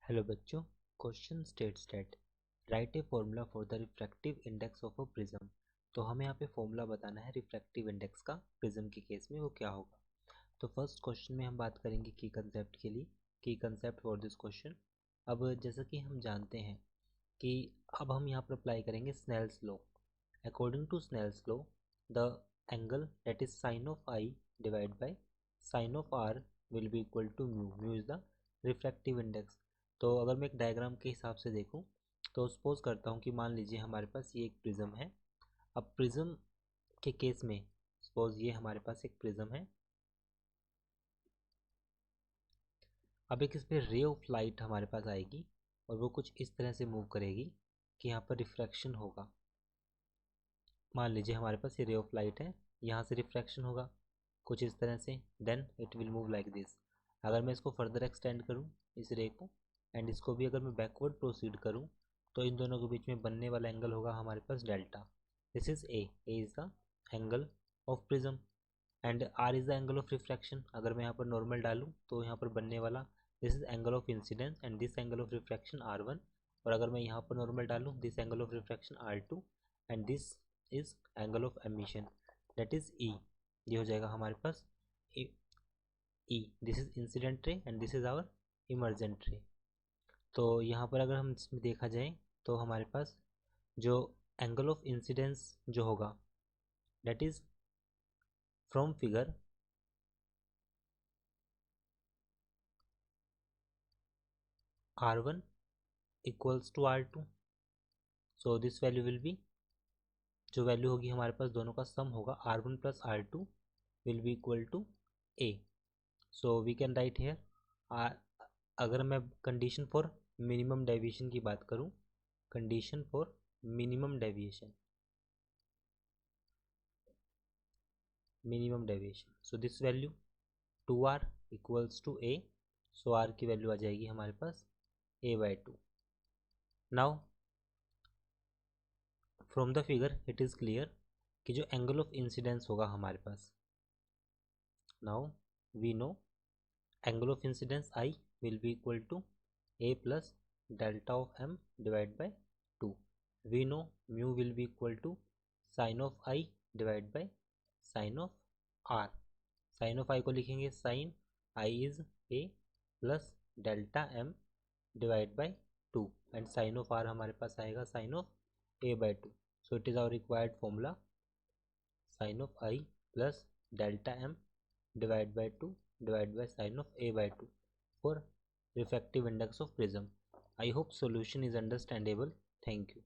Hello बच्चों, question states that right a formula for the refractive index of a prism. तो हमें यहाँ पे फॉर्मूला बताना है रिफ्रैक्टिव इंडेक्स का प्रिज्म के केस में वो क्या होगा। तो फर्स्ट क्वेश्चन में हम बात करेंगे की कंसेप्ट के लिए, की कंसेप्ट फॉर दिस क्वेश्चन। अब जैसा कि हम जानते हैं कि अब हम यहाँ पर अप्लाई करेंगे Snell's law. According to Snell's law the angle that is sine of i divide by sine of r will be equal to mu. Mu is the refractive index. तो अगर मैं एक डायग्राम के हिसाब से देखूं तो सपोज करता हूं कि मान लीजिए हमारे पास ये एक प्रिज्म है। अब प्रिज्म के केस में सपोज ये हमारे पास एक प्रिज्म है। अब एक इस पर रे ऑफ लाइट हमारे पास आएगी और वो कुछ इस तरह से मूव करेगी कि यहाँ पर रिफ्रैक्शन होगा। मान लीजिए हमारे पास ये रे ऑफ लाइट है, यहाँ से रिफ्रैक्शन होगा कुछ इस तरह से, then it will move like this. अगर मैं इसको फर्दर एक्सटेंड करूँ इस रे को एंड इसको भी अगर मैं बैकवर्ड प्रोसीड करूँ तो इन दोनों के बीच में बनने वाला एंगल होगा हमारे पास delta. This is A is the angle of prism and R is the angle of refraction. अगर मैं यहाँ पर नॉर्मल डालूँ तो यहाँ पर बनने वाला this is angle of incidence and this angle of refraction R1। और अगर मैं यहाँ पर नॉर्मल डालूँ this angle of refraction R2 and this is angle of emission that is E। ये हो जाएगा हमारे पास E। This is incident ray and this is our emergent ray. तो यहाँ पर अगर हम इसमें देखा जाए तो हमारे पास जो एंगल ऑफ इंसिडेंस जो होगा that is from figure R1 equals to R2। So this value will be, जो वैल्यू होगी हमारे पास दोनों का सम होगा R1 plus R2 will be equal to A। So we can write here, अगर मैं कंडीशन फॉर मिनिमम डेविएशन की बात करूं, condition for minimum deviation so this value 2R equals to A। So R की value आ जाएगी हमारे पास A/2। Now from the figure it is clear कि जो एंगल ऑफ इंसिडेंस होगा हमारे पास, now we know angle of incidence I will be equal to A plus delta of M divided by 2. We know mu will be equal to sin of I divided by sin of R. Sin of I को लिखेंगे sin I is A plus delta M divided by 2 and sin of R हमारे पास आएगा sin of A/2. So it is our required formula, sin of I plus delta M divided by 2 divided by sin of A/2 for refractive index of prism. I hope solution is understandable. Thank you.